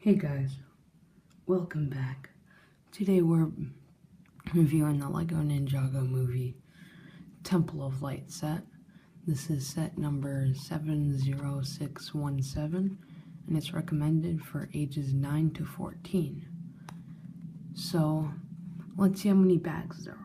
Hey guys, welcome back. Today we're reviewing the LEGO Ninjago movie Temple of Light set. This is set number 70617 and it's recommended for ages 9 to 14. So let's see how many bags there are.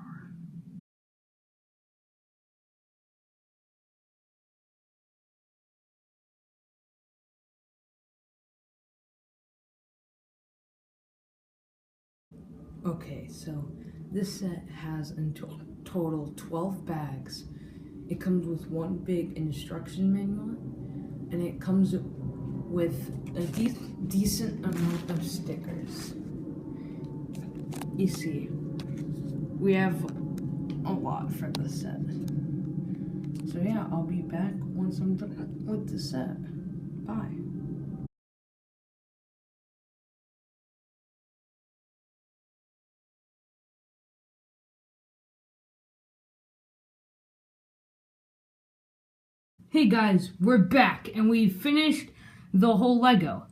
Okay, so this set has in total 12 bags. It comes with one big instruction manual, and it comes with a decent amount of stickers. You see, we have a lot for this set. So yeah, I'll be back once I'm done with the set. Bye. Hey guys, we're back and we finished the whole Lego.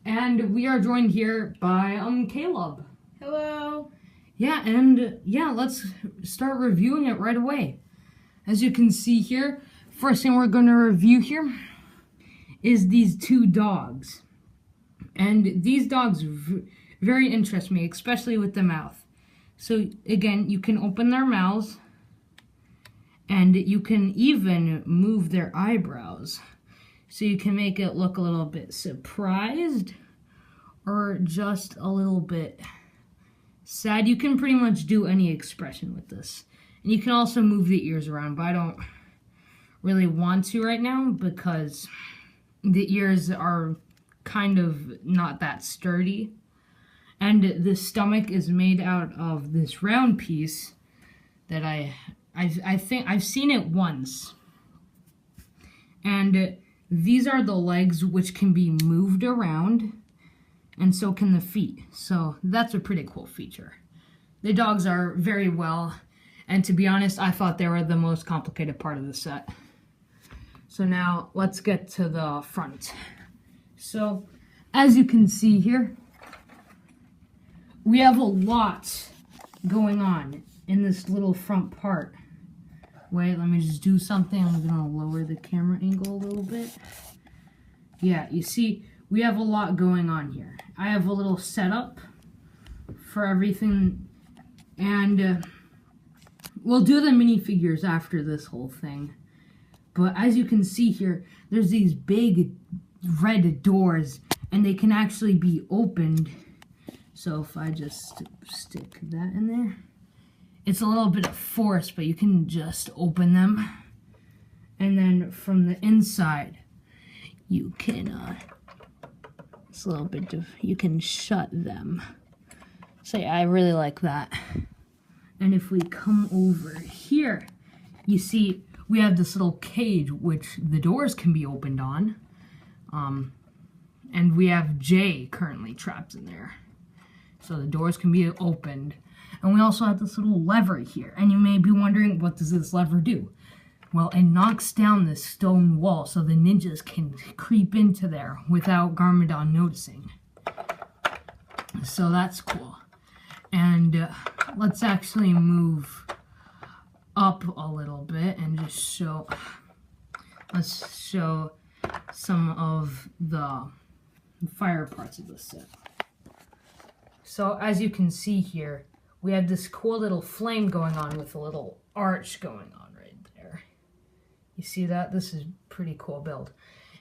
And we are joined here by Caleb. Hello. Yeah, let's start reviewing it right away. As you can see here, first thing we're going to review here is these two dogs. And these dogs very interest me, especially with the mouth. So again, you can open their mouths. And you can even move their eyebrows. So you can make it look a little bit surprised or just a little bit sad. You can pretty much do any expression with this. And you can also move the ears around, but I don't really want to right now because the ears are kind of not that sturdy. And the stomach is made out of this round piece that I think I've seen it once. And these are the legs, which can be moved around, and so can the feet. So that's a pretty cool feature. The dogs are very well, and to be honest, I thought they were the most complicated part of the set. So now let's get to the front. So as you can see here, we have a lot going on in this little front part. Wait, let me just do something. I'm gonna lower the camera angle a little bit. Yeah, you see, we have a lot going on here. I have a little setup for everything, and we'll do the minifigures after this whole thing. But as you can see here, there's these big red doors, and they can actually be opened. So if I just stick that in there, it's a little bit of force, but you can just open them. And then from the inside, you can, it's a little bit of, you can shut them. So yeah, I really like that. And if we come over here, you see we have this little cage, which the doors can be opened on. And we have Jay currently trapped in there. So the doors can be opened. And we also have this little lever here. And you may be wondering, what does this lever do? Well, it knocks down this stone wall so the ninjas can creep into there without Garmadon noticing. So that's cool. And let's actually move up a little bit and just show, let's show some of the fire parts of this set. So as you can see here, we have this cool little flame going on with a little arch going on right there. You see that? This is a pretty cool build.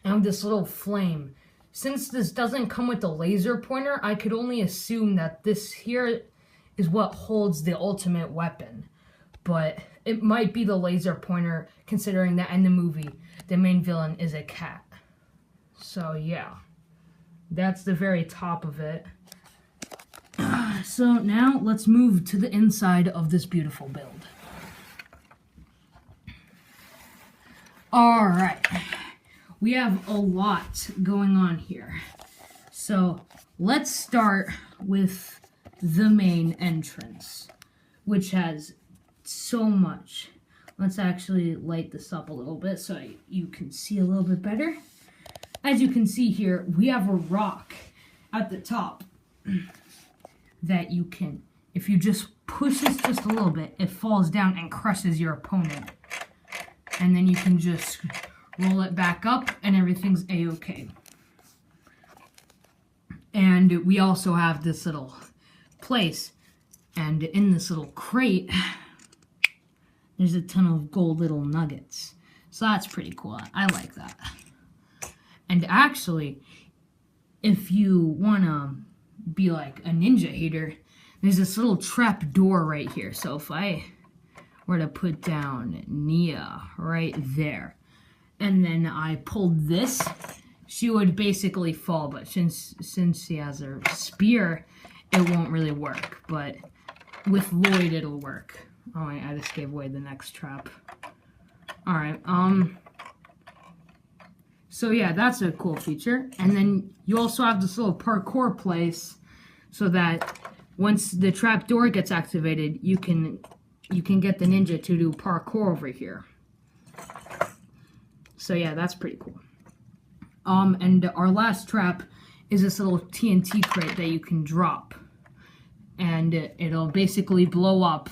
And with this little flame, since this doesn't come with the laser pointer, I could only assume that this here is what holds the ultimate weapon. But it might be the laser pointer, considering that in the movie, the main villain is a cat. So yeah, that's the very top of it. So now let's move to the inside of this beautiful build. Alright, we have a lot going on here. So let's start with the main entrance, which has so much. Let's actually light this up a little bit so you can see a little bit better. As you can see here, we have a rock. at the top that you can, if you just push this just a little bit, it falls down and crushes your opponent. And then you can just roll it back up and everything's a-okay. And we also have this little place, and in this little crate, there's a ton of gold little nuggets. So that's pretty cool. I like that. And actually, if you want to be like a ninja hater, there's this little trap door right here. So if I were to put down Nia right there, and then I pulled this, she would basically fall. But since she has her spear, it won't really work. But with Lloyd, it'll work. Oh, I just gave away the next trap. Alright, so yeah, that's a cool feature. And then you also have this little parkour place so that once the trap door gets activated, you can get the ninja to do parkour over here. So yeah, that's pretty cool. And our last trap is this little TNT crate that you can drop. And it'll basically blow up.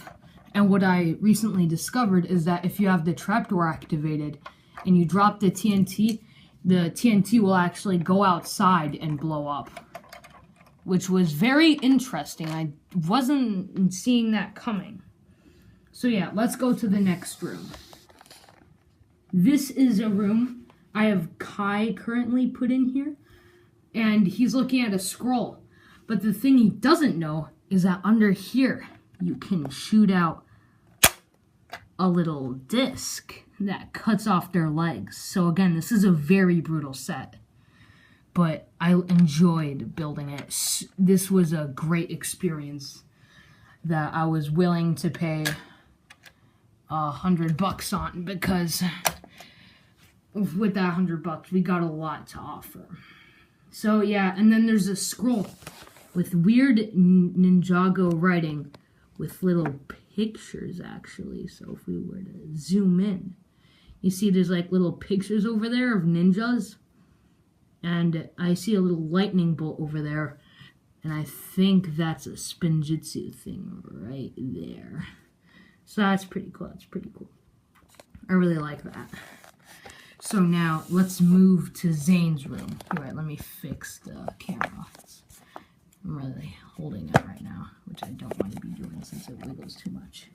And what I recently discovered is that if you have the trapdoor activated and you drop the TNT will actually go outside and blow up. Which was very interesting. I wasn't seeing that coming. So yeah, let's go to the next room. This is a room I have Kai currently put in here. And he's looking at a scroll. But the thing he doesn't know is that under here, you can shoot out a little disc that cuts off their legs. So again, this is a very brutal set, but I enjoyed building it. This was a great experience that I was willing to pay $100 on, because with that $100, we got a lot to offer. So yeah, and then there's a scroll with weird Ninjago writing with little pictures, actually. So if we were to zoom in, you see there's like little pictures over there of ninjas. And I see a little lightning bolt over there. And I think that's a spinjitzu thing right there. So that's pretty cool. That's pretty cool. I really like that. So now let's move to Zane's room. All right, let me fix the camera. I'm really holding it right now, which I don't want to be doing since it wiggles too much.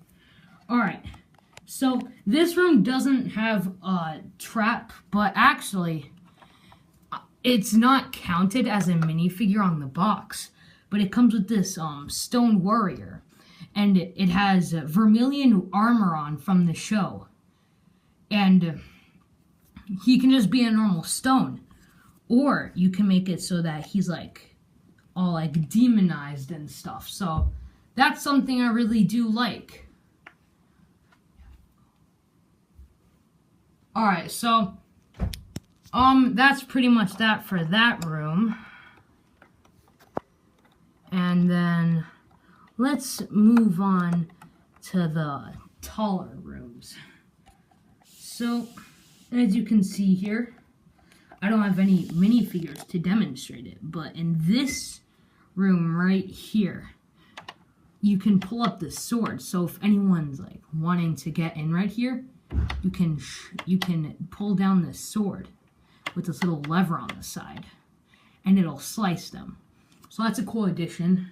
Alright, so this room doesn't have a trap, but actually, it's not counted as a minifigure on the box, but it comes with this stone warrior, and it has vermilion armor on from the show, and he can just be a normal stone, or you can make it so that he's like all like demonized and stuff. So that's something I really do like. Alright, so that's pretty much that for that room. And then let's move on to the taller rooms. So as you can see here, I don't have any minifigures to demonstrate it, but in this room right here, you can pull up the sword. So if anyone's like wanting to get in right here, you can pull down this sword with this little lever on the side, and it'll slice them. So that's a cool addition.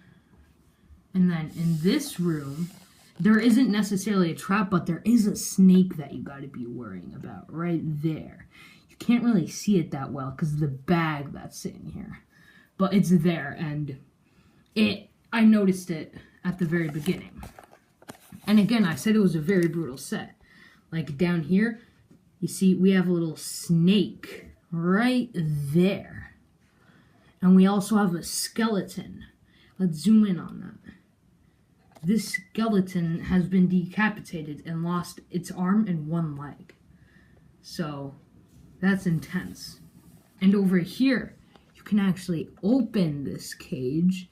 And then in this room, there isn't necessarily a trap, but there is a snake that you got to be worrying about right there. You can't really see it that well because of the bag that's sitting here, but it's there, and I noticed it at the very beginning. And again, I said it was a very brutal set. Like down here, you see we have a little snake right there. And we also have a skeleton. Let's zoom in on that. This skeleton has been decapitated and lost its arm and one leg. So that's intense. And over here, you can actually open this cage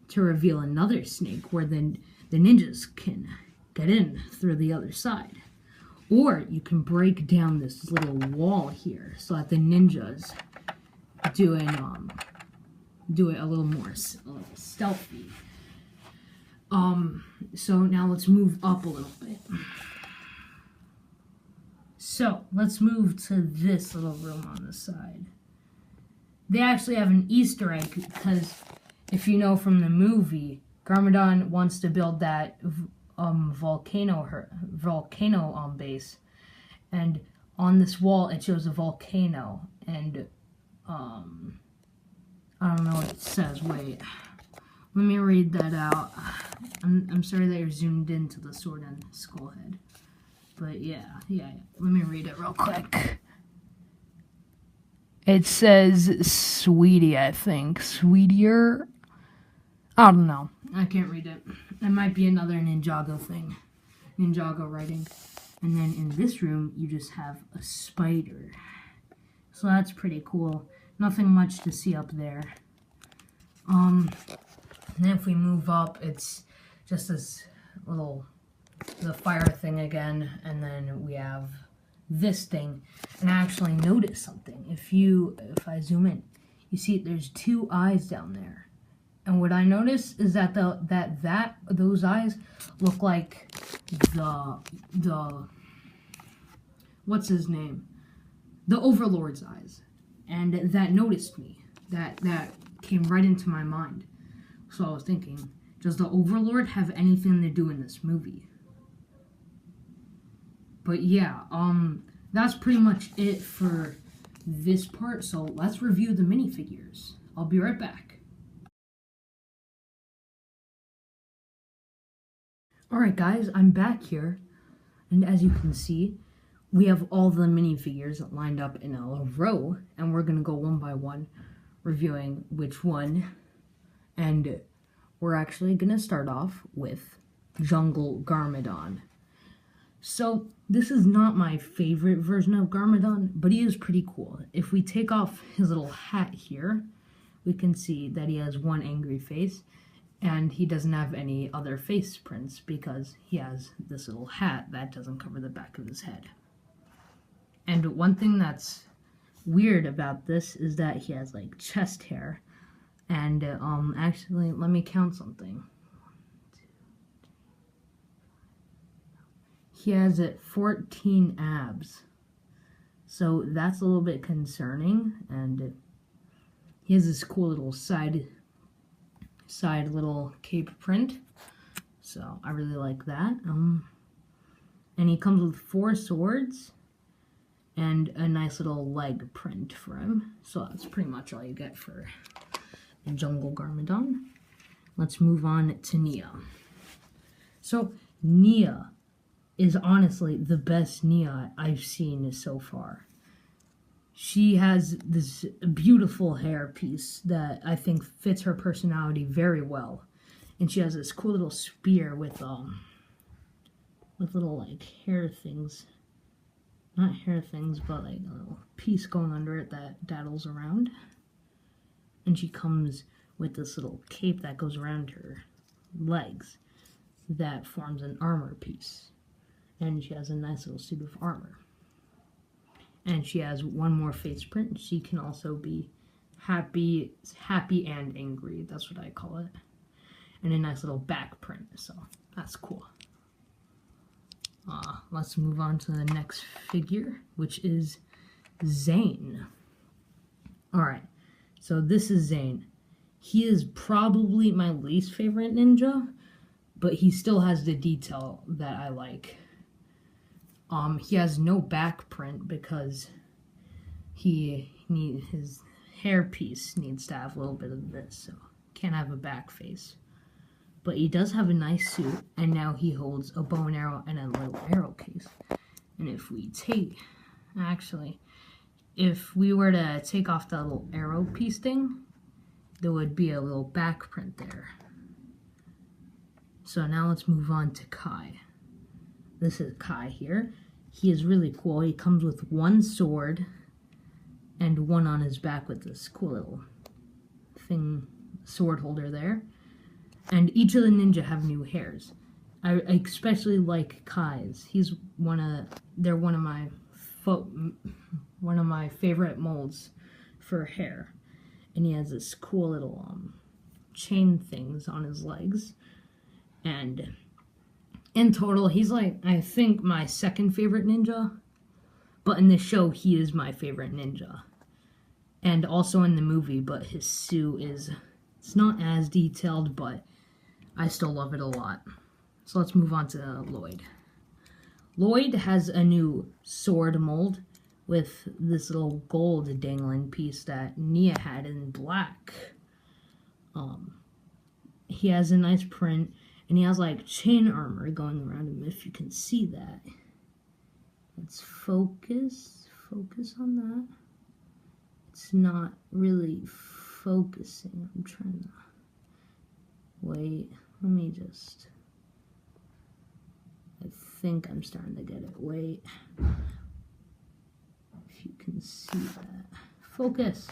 to reveal another snake where the ninjas can get in through the other side. Or you can break down this little wall here so that the ninjas doing do it a little more stealthy. So now let's move up a little bit. So let's move to this little room on the side. They actually have an Easter egg because if you know from the movie, Garmadon wants to build that volcano base, and on this wall it shows a volcano, and I don't know what it says. Wait, let me read that out. I'm sorry that you're zoomed into the sword and skull head, but yeah. Let me read it real quick. It says Sweetie, I think. Sweetier? I don't know. I can't read it. It might be another Ninjago thing. Ninjago writing. And then in this room, you just have a spider. So that's pretty cool. Nothing much to see up there. And then if we move up, it's just this little, the fire thing again. And then we have this thing. And I actually noticed something. If I zoom in, you see there's 2 eyes down there. And what I noticed is that those eyes look like the what's his name? The Overlord's eyes. And that noticed me. That came right into my mind. So I was thinking, does the Overlord have anything to do in this movie? But yeah, that's pretty much it for this part. So let's review the minifigures. I'll be right back. Alright guys, I'm back here, and as you can see, we have all the minifigures lined up in a row, and we're going to go one by one, reviewing which one, and we're actually going to start off with Jungle Garmadon. So, this is not my favorite version of Garmadon, but he is pretty cool. If we take off his little hat here, we can see that he has one angry face, and he doesn't have any other face prints because he has this little hat that doesn't cover the back of his head. And one thing that's weird about this is that he has like chest hair. And actually, let me count something. He has 14 abs. So that's a little bit concerning. And he has this cool little side little cape print, so I really like that. And he comes with 4 swords and a nice little leg print for him, so that's pretty much all you get for the Jungle Garmadon. Let's move on to Nia. So Nia is honestly the best Nia I've seen so far. She has this beautiful hair piece that I think fits her personality very well. And she has this cool little spear with little like hair things. Not hair things, but like a little piece going under it that daddles around. And she comes with this little cape that goes around her legs that forms an armor piece. And she has a nice little suit of armor. And she has one more face print. She can also be happy and angry. That's what I call it. And a nice little back print. So that's cool. Let's move on to the next figure, which is Zane. Alright, so this is Zane. He is probably my least favorite ninja, but he still has the detail that I like. He has no back print because his hair piece needs to have a little bit of this, so can't have a back face. But he does have a nice suit, and now he holds a bow and arrow and a little arrow case. And if we were to take off that little arrow piece thing, there would be a little back print there. So now let's move on to Kai. This is Kai here. He is really cool. He comes with 1 sword and 1 on his back with this cool little sword holder there. And each of the ninja have new hairs. I especially like Kai's. They're one of my favorite molds for hair. and he has this cool little chain things on his legs. And in total, he's like, I think, my second favorite ninja. But in the show, he is my favorite ninja. And also in the movie, but his suit is, it's not as detailed, but I still love it a lot. So let's move on to Lloyd. Lloyd has a new sword mold with this little gold dangling piece that Nia had in black. He has a nice print, and he has like chain armor going around him, if you can see that. Let's focus on that. It's not really focusing. I'm trying to, wait, let me just, I think I'm starting to get it. Wait, if you can see that. Focus.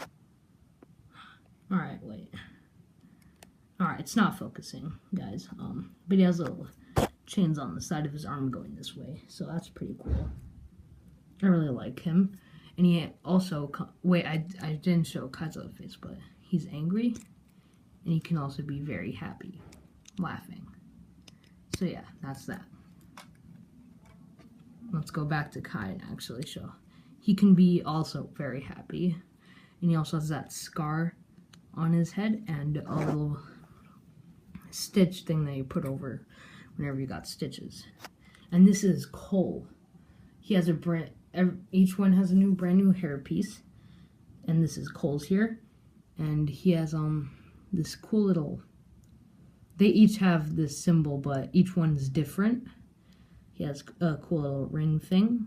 Alright, wait. Alright, it's not focusing, guys. But he has little chains on the side of his arm going this way, so that's pretty cool. I really like him. And he also, wait, I didn't show Kaizo's face, but he's angry, and he can also be very happy, laughing. So yeah, that's that. Let's go back to Kai and actually show. He can be also very happy, and he also has that scar on his head and a little stitch thing that you put over whenever you got stitches. And this is Cole. He has each one has a brand new hairpiece, and this is Cole's here, and he has this cool little, they each have this symbol, but each one's different. He has a cool little ring thing,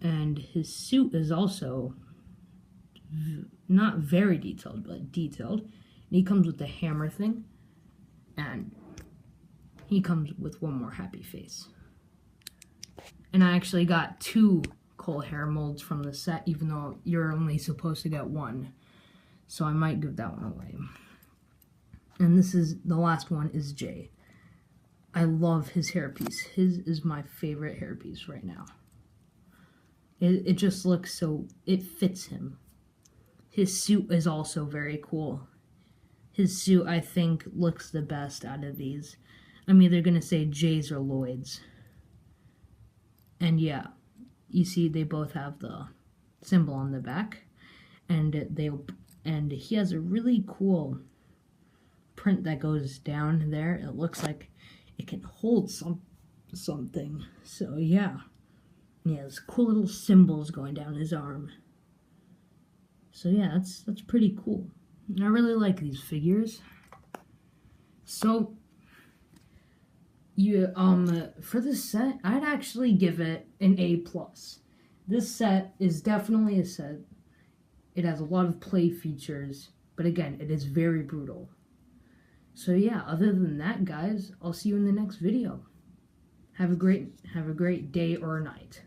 and his suit is also not very detailed, but detailed. And he comes with the hammer thing, and he comes with one more happy face. And I actually got 2 Cole hair molds from the set, even though you're only supposed to get 1. So I might give that one away. And this is, the last one is Jay. I love his hairpiece. His is my favorite hairpiece right now. It just looks so, it fits him. His suit is also very cool. His suit, I think, looks the best out of these. I'm either going to say Jay's or Lloyd's. And yeah, you see they both have the symbol on the back. And he has a really cool print that goes down there. It looks like it can hold something. So yeah. And he has cool little symbols going down his arm. So yeah, that's pretty cool. And I really like these figures. So for this set, I'd actually give it an A+. This set is definitely a set. It has a lot of play features, but again, it is very brutal. So yeah, other than that, guys, I'll see you in the next video. Have a great day or night.